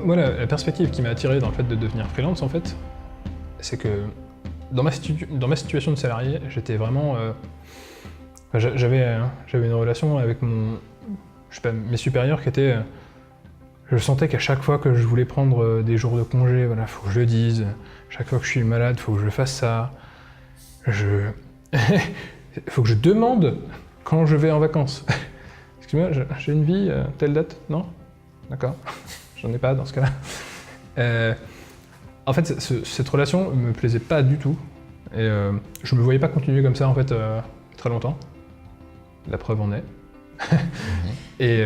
Moi, la perspective qui m'a attiré dans le fait de devenir freelance, en fait, c'est que dans ma situation de salarié, j'étais vraiment... j'avais une relation avec mes supérieurs qui étaient... je sentais qu'à chaque fois que je voulais prendre des jours de congé, voilà, faut que je le dise. Chaque fois que je suis malade, faut que je fasse ça. Faut que je demande quand je vais en vacances. Excuse-moi, j'ai une vie, telle date? Non? D'accord. J'en ai pas dans ce cas-là. En fait, cette relation me plaisait pas du tout. Et je me voyais pas continuer comme ça, en fait, très longtemps. La preuve en est. Et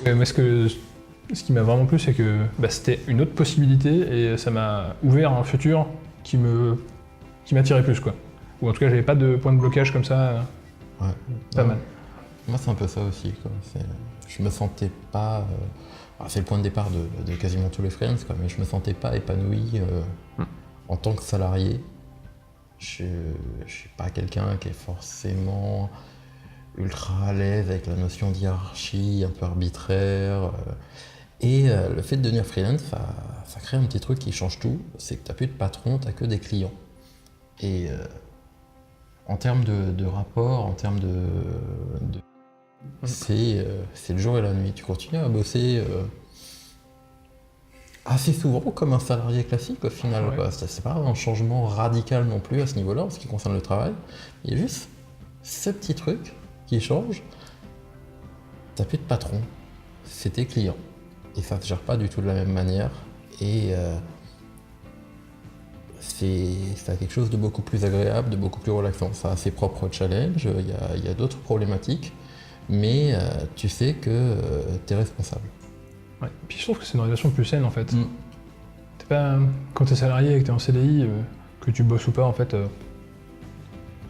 mais ce qui m'a vraiment plu, c'est que c'était une autre possibilité et ça m'a ouvert un futur qui m'attirait plus, quoi. Ou en tout cas, j'avais pas de point de blocage comme ça. Ouais. Pas mal. Moi, c'est un peu ça aussi, quoi. Je me sentais pas... c'est le point de départ de quasiment tous les freelances, quoi, mais je me sentais pas épanoui en tant que salarié. Je suis pas quelqu'un qui est forcément ultra à l'aise avec la notion d'hiérarchie, un peu arbitraire. Et le fait de devenir freelance, ça crée un petit truc qui change tout, c'est que tu n'as plus de patron, tu n'as que des clients. Et en termes de rapport, en termes c'est le jour et la nuit. Tu continues à bosser assez souvent comme un salarié classique au final. Ouais. C'est pas un changement radical non plus à ce niveau-là en ce qui concerne le travail. Il y a juste ce petit truc qui change. Tu n'as plus de patron, c'est tes clients. Et ça ne se gère pas du tout de la même manière. Et c'est quelque chose de beaucoup plus agréable, de beaucoup plus relaxant. Ça a ses propres challenges, il y a d'autres problématiques, mais tu sais que tu es responsable. Ouais. Puis je trouve que c'est une relation plus saine, en fait. T'es pas, quand t'es salarié et que t'es en CDI, que tu bosses ou pas, en fait...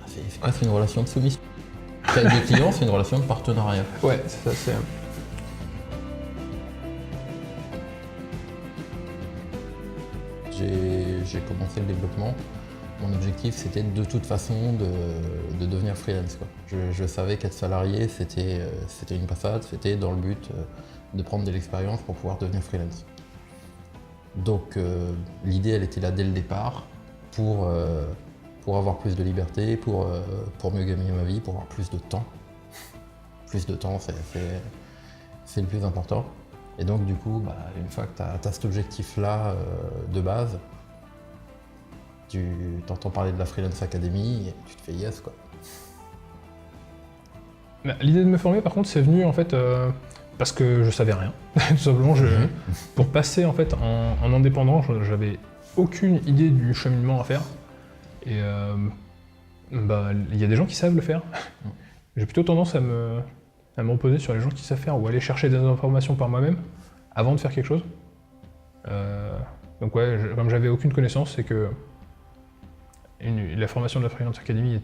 C'est presque une relation de soumission. Avec des clients, c'est une relation de partenariat. Ouais, c'est ça, c'est... J'ai commencé le développement. Mon objectif, c'était de toute façon de devenir freelance, quoi. Je savais qu'être salarié, c'était une passade, c'était dans le but de prendre de l'expérience pour pouvoir devenir freelance. Donc l'idée, elle était là dès le départ pour avoir plus de liberté, pour mieux gagner ma vie, pour avoir plus de temps. Plus de temps, c'est le plus important. Et donc du coup, une fois que tu as cet objectif-là de base, tu t'entends parler de la Freelance Academy et tu te fais yes, quoi. L'idée de me former, par contre, c'est venu en fait parce que je savais rien. Tout simplement, pour passer en fait en indépendant, j'avais aucune idée du cheminement à faire. Et il y a des gens qui savent le faire. J'ai plutôt tendance à me reposer sur les gens qui savent faire ou aller chercher des informations par moi-même avant de faire quelque chose. Donc ouais, comme j'avais aucune connaissance, c'est que la formation de la Freelance Academy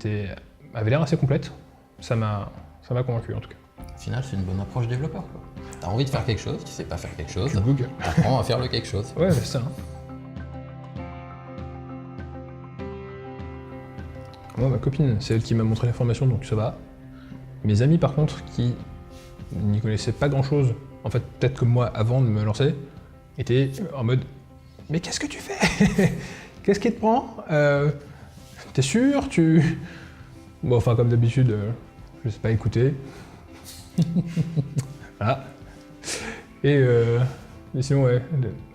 avait l'air assez complète. Ça m'a convaincu en tout cas. Au final, c'est une bonne approche développeur, quoi. T'as envie de faire quelque chose, tu sais pas faire quelque chose, Tu googles. t'apprends à faire le quelque chose. Ouais, c'est ça. Moi, ma copine, c'est elle qui m'a montré la formation, donc ça va. Mes amis, par contre, qui n'y connaissaient pas grand-chose, en fait, peut-être comme moi, avant de me lancer, étaient en mode « Mais qu'est-ce que tu fais? Qu'est-ce qui te prend? T'es sûr? Bon, enfin, comme d'habitude, je sais pas écouter. Voilà. Et sinon, ouais,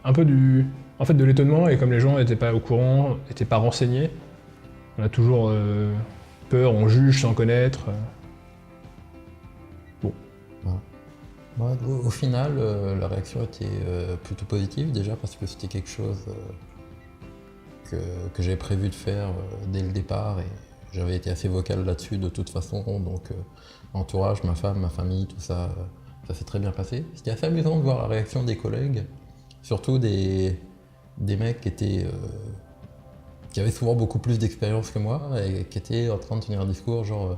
un peu de l'étonnement, et comme les gens n'étaient pas au courant, n'étaient pas renseignés, on a toujours peur, on juge sans connaître. Bon. Ouais, au final, la réaction était plutôt positive, déjà parce que c'était quelque chose que j'avais prévu de faire dès le départ, et j'avais été assez vocal là-dessus de toute façon, donc l'entourage, ma femme, ma famille, tout ça, ça s'est très bien passé. C'était assez amusant de voir la réaction des collègues, surtout des mecs qui avaient souvent beaucoup plus d'expérience que moi et qui étaient en train de tenir un discours genre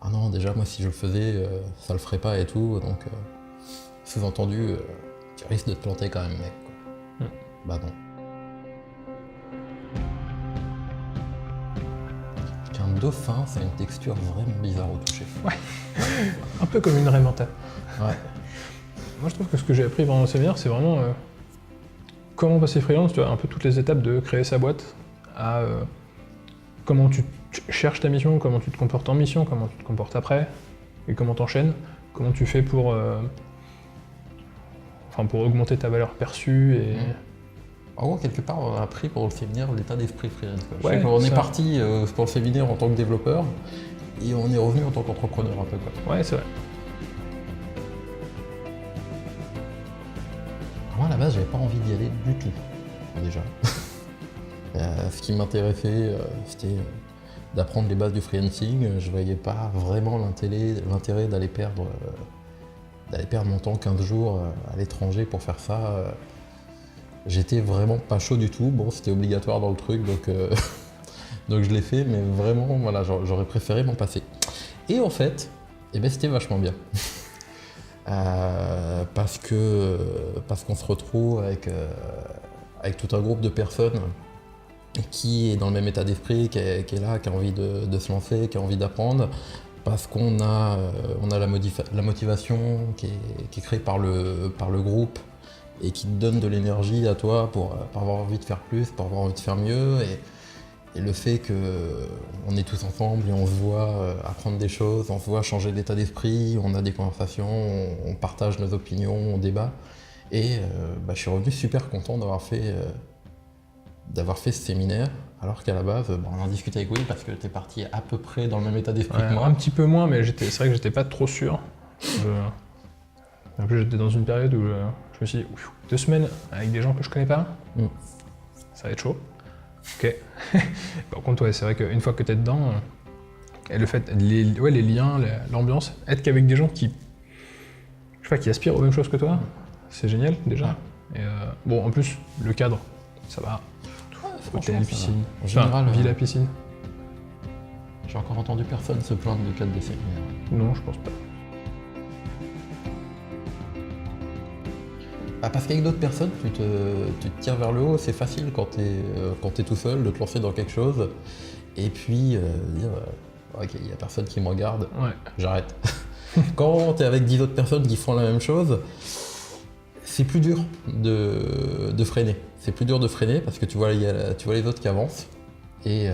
ah non, déjà moi si je le faisais, ça le ferait pas et tout, donc sous-entendu, tu risques de te planter quand même, mec, quoi. Bah non. Qu'un dauphin, ça a une texture vraiment bizarre au toucher. Ouais, un peu comme une raie mentale. Ouais. Moi je trouve que ce que j'ai appris pendant le séminaire, c'est vraiment comment passer freelance, tu vois, un peu toutes les étapes de créer sa boîte, à comment tu cherches ta mission, comment tu te comportes en mission, comment tu te comportes après, et comment t'enchaînes, comment tu fais pour augmenter ta valeur perçue et... En gros, quelque part, on a appris pour le séminaire l'état d'esprit freelance. Je Ouais, sais qu'on est ça. parti pour le séminaire en tant que développeur et on est revenu en tant qu'entrepreneur un peu, quoi. Ouais, c'est vrai. Moi, à la base, j'avais pas envie d'y aller du tout, déjà. Ce qui m'intéressait, c'était d'apprendre les bases du freelancing. Je voyais pas vraiment l'intérêt d'aller perdre mon temps 15 jours à l'étranger pour faire ça. J'étais vraiment pas chaud du tout. Bon, c'était obligatoire dans le truc, donc, donc je l'ai fait, mais vraiment, voilà, j'aurais préféré m'en passer. Et en fait, eh ben, c'était vachement bien. Parce qu'on se retrouve avec tout un groupe de personnes qui est dans le même état d'esprit, qui est là, qui a envie de se lancer, qui a envie d'apprendre, parce qu'on a la motivation qui est créée par le groupe et qui te donne de l'énergie à toi pour avoir envie de faire plus, pour avoir envie de faire mieux. Et le fait qu'on est tous ensemble et on se voit apprendre des choses, on se voit changer d'état d'esprit, on a des conversations, on partage nos opinions, on débat. Et je suis revenu super content d'avoir fait ce séminaire, alors qu'à la base, on en discutait avec Will parce que tu es parti à peu près dans le même état d'esprit que moi. Un petit peu moins, mais c'est vrai que j'étais pas trop sûr. En plus, j'étais dans une période où je me suis dit, 2 semaines avec des gens que je connais pas, ça va être chaud. Ok. Par contre, ouais, c'est vrai qu'une fois que tu es dedans, et le fait, les liens, l'ambiance, être qu'avec des gens qui aspirent aux mêmes choses que toi, c'est génial déjà. Et bon, en plus, le cadre, ça va. Hôtel, piscine. En général, villa, piscine. J'ai encore entendu personne se plaindre du cadre des séminaires. Non, je pense pas. Parce qu'avec d'autres personnes, tu te tires vers le haut, c'est facile quand t'es tout seul de te lancer dans quelque chose et puis dire ok, il n'y a personne qui me regarde, j'arrête. Quand t'es avec 10 autres personnes qui font la même chose, c'est plus dur de freiner. C'est plus dur de freiner parce que tu vois les autres qui avancent et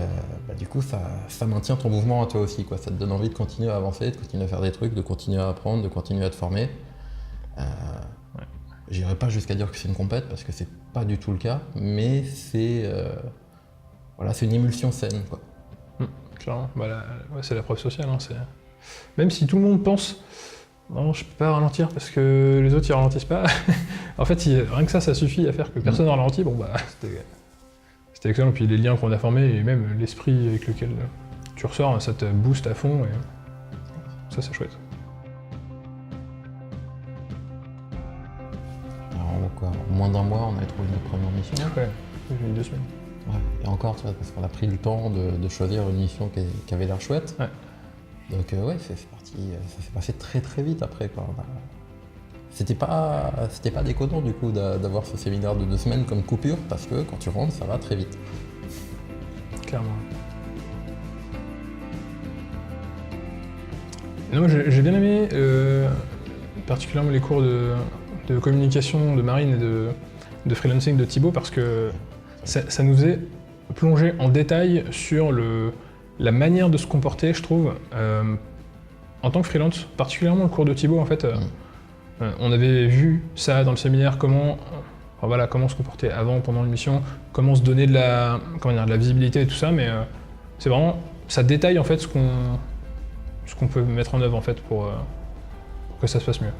du coup ça maintient ton mouvement à toi aussi, quoi. Ça te donne envie de continuer à avancer, de continuer à faire des trucs, de continuer à apprendre, de continuer à te former. J'irai pas jusqu'à dire que c'est une compète parce que c'est pas du tout le cas, mais c'est une émulsion saine, quoi. Clairement, c'est la preuve sociale. Hein, même si tout le monde pense non, je peux pas ralentir parce que les autres ils ralentissent pas. En fait, rien que ça suffit à faire que personne ne ralentit. Bon c'était excellent. Puis les liens qu'on a formés et même l'esprit avec lequel tu ressors, ça te booste à fond et ça c'est chouette. En moins d'un mois, on avait trouvé notre première mission. Ouais, j'ai mis 2 semaines. Ouais. Et encore, tu vois, parce qu'on a pris le temps de choisir une mission qui avait l'air chouette. Ouais. Donc c'est parti, ça s'est passé très très vite après, quoi. C'était pas déconnant du coup d'avoir ce séminaire de 2 semaines comme coupure, parce que quand tu rentres, ça va très vite. Clairement. Non, j'ai bien aimé particulièrement les cours de communication de Marine et de freelancing de Thibaut parce que ça nous est plongé en détail sur la manière de se comporter, je trouve, en tant que freelance, particulièrement le cours de Thibaut en fait. On avait vu ça dans le séminaire, comment se comporter avant, pendant l'émission, comment se donner de la visibilité et tout ça, mais c'est vraiment, ça détaille en fait ce qu'on peut mettre en œuvre en fait pour que ça se passe mieux.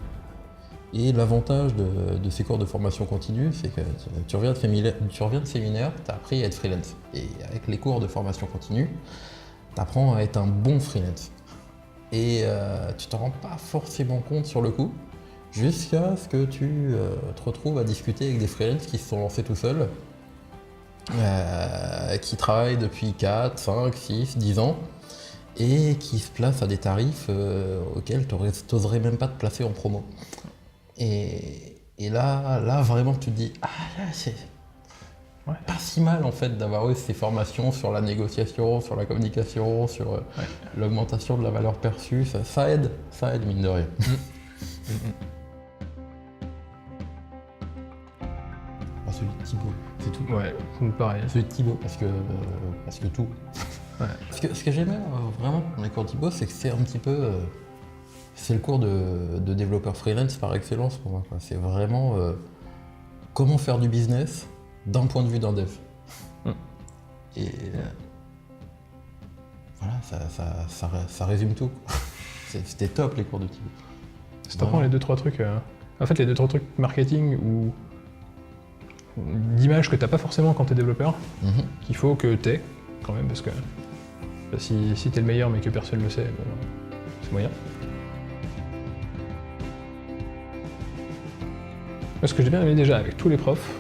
Et l'avantage de ces cours de formation continue, c'est que tu reviens de séminaire, tu as appris à être freelance. Et avec les cours de formation continue, tu apprends à être un bon freelance. Et tu t'en rends pas forcément compte sur le coup, jusqu'à ce que tu te retrouves à discuter avec des freelances qui se sont lancés tout seuls, qui travaillent depuis 4, 5, 6, 10 ans, et qui se placent à des tarifs auxquels tu n'oserais même pas te placer en promo. Et là, vraiment, tu te dis, c'est pas si mal en fait d'avoir eu ces formations sur la négociation, sur la communication, sur l'augmentation de la valeur perçue. Ça aide mine de rien. Celui de Thibaut, c'est tout. Ouais, pareil. Celui de Thibaut, parce que tout. Ouais. Ce que j'aimais vraiment dans les cours Thibaut, c'est que c'est un petit peu... c'est le cours de développeur freelance par excellence pour moi, quoi. C'est vraiment comment faire du business d'un point de vue d'un dev. Et voilà, ça résume tout, quoi. C'était top les cours de Thibaut. Si t'apprends les 2-3 trucs, en fait les 2-3 trucs marketing ou d'image que t'as pas forcément quand t'es développeur, qu'il faut que t'aies quand même, parce que si t'es le meilleur mais que personne le sait, bon, c'est moyen. Ce que j'ai bien aimé déjà avec tous les profs,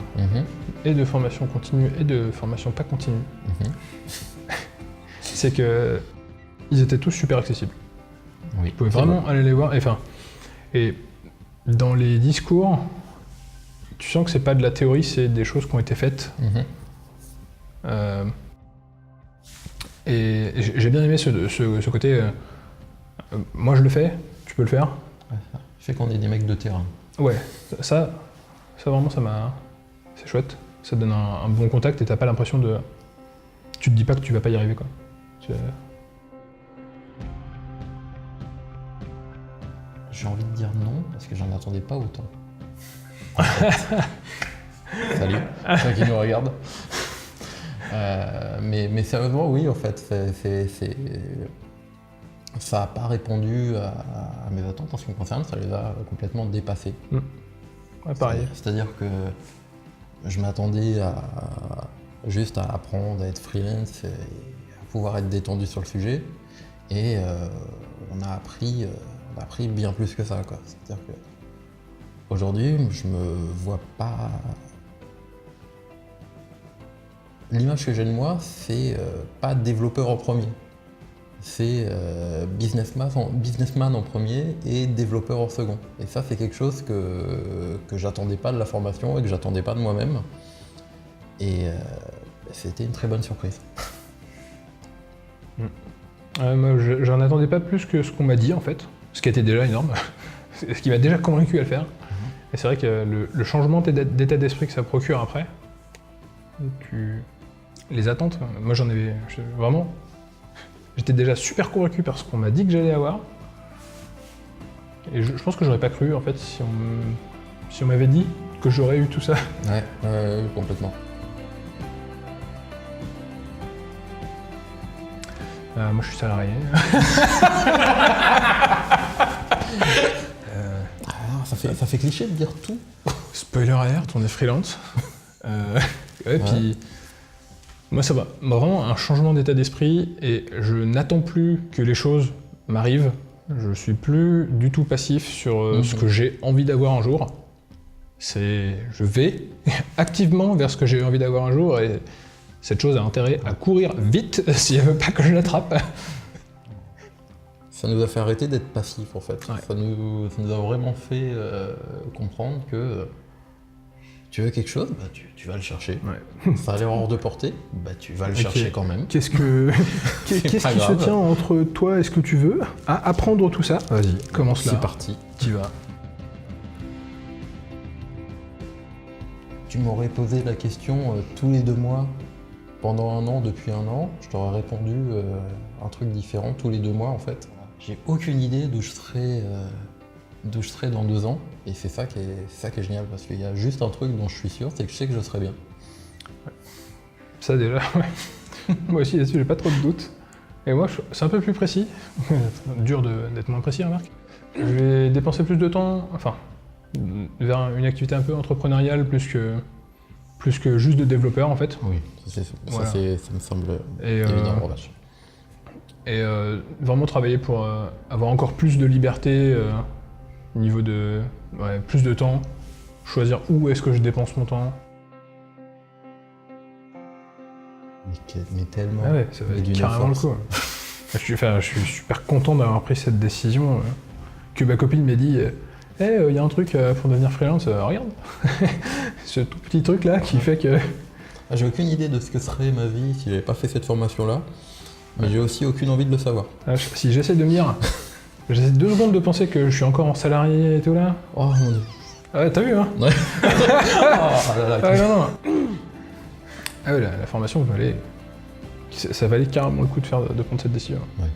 et de formation continue et de formation pas continue, c'est que ils étaient tous super accessibles. Oui, Vous pouvez vraiment aller les voir. Et dans les discours, tu sens que c'est pas de la théorie, c'est des choses qui ont été faites. Et j'ai bien aimé ce côté. Moi je le fais, tu peux le faire. Ouais, ça fait qu'on est des mecs de terrain. Ouais, ça vraiment c'est chouette. Ça te donne un bon contact et t'as pas l'impression de. Tu te dis pas que tu vas pas y arriver, quoi. J'ai envie de dire non, parce que j'en attendais pas autant. Salut, toi qui nous regarde. Mais sérieusement, oui, en fait, ça n'a pas répondu à mes attentes en ce qui me concerne, ça les a complètement dépassées. Ouais, pareil. C'est-à-dire que je m'attendais juste à apprendre à être freelance et à pouvoir être détendu sur le sujet. Et on a appris bien plus que ça, quoi. C'est-à-dire que aujourd'hui, je me vois pas. L'image que j'ai de moi, c'est pas développeur en premier. C'est businessman en premier et développeur en second. Et ça, c'est quelque chose que j'attendais pas de la formation et que j'attendais pas de moi-même. Et c'était une très bonne surprise. Moi, j'en attendais pas plus que ce qu'on m'a dit, en fait. Ce qui était déjà énorme. Ce qui m'a déjà convaincu à le faire. Et c'est vrai que le changement d'état d'esprit que ça procure après, les attentes, moi vraiment, j'étais déjà super convaincu par ce qu'on m'a dit que j'allais avoir. Et je pense que j'aurais pas cru, en fait, si on m'avait dit que j'aurais eu tout ça. Ouais, complètement. Moi, je suis salarié. Ça fait cliché de dire tout. Spoiler alert, on est freelance. Puis moi ça va. Vraiment un changement d'état d'esprit et je n'attends plus que les choses m'arrivent. Je suis plus du tout passif sur ce que j'ai envie d'avoir un jour. Je vais activement vers ce que j'ai envie d'avoir un jour et cette chose a intérêt à courir vite si elle veut pas que je l'attrape. Ça nous a fait arrêter d'être passifs, en fait. Ouais. Ça nous a vraiment fait comprendre que tu veux quelque chose, bah, tu vas le chercher. Ouais. Ça a l'air hors de portée, bah, tu vas le chercher quand même. Qu'est-ce qui se tient entre toi et ce que tu veux à apprendre tout ça? Vas-y, commence là. C'est parti. Tu vas. Tu m'aurais posé la question tous les 2 mois, pendant 1 an, depuis 1 an, je t'aurais répondu un truc différent tous les 2 mois, en fait. J'ai aucune idée d'où je serai dans 2 ans, et c'est ça qui est génial, parce qu'il y a juste un truc dont je suis sûr, c'est que je sais que je serai bien. Ouais. Ça déjà, ouais. Moi aussi là-dessus, j'ai pas trop de doutes. Et moi, c'est un peu plus précis. Dur d'être moins précis, remarque. Je vais dépenser plus de temps, vers une activité un peu entrepreneuriale plus que juste de développeur, en fait. Oui, ça me semble évident, en vache. Et vraiment travailler pour avoir encore plus de liberté au niveau de plus de temps, choisir où est-ce que je dépense mon temps. Mais tellement. Ah ouais, ça va être carrément le coup. Je suis super content d'avoir pris cette décision, que ma copine m'a dit il y a un truc pour devenir freelance, regarde. Ce tout petit truc là qui fait que... J'ai aucune idée de ce que serait ma vie si j'avais pas fait cette formation là. Mais j'ai aussi aucune envie de le savoir. Si j'essaie de me dire, j'essaie 2 secondes de penser que je suis encore en salarié et tout là. Oh mon dieu. Ah, t'as vu, hein? Ouais. Non. Ah ouais, la formation valait... Ça valait carrément le coup de prendre cette décision. Ouais.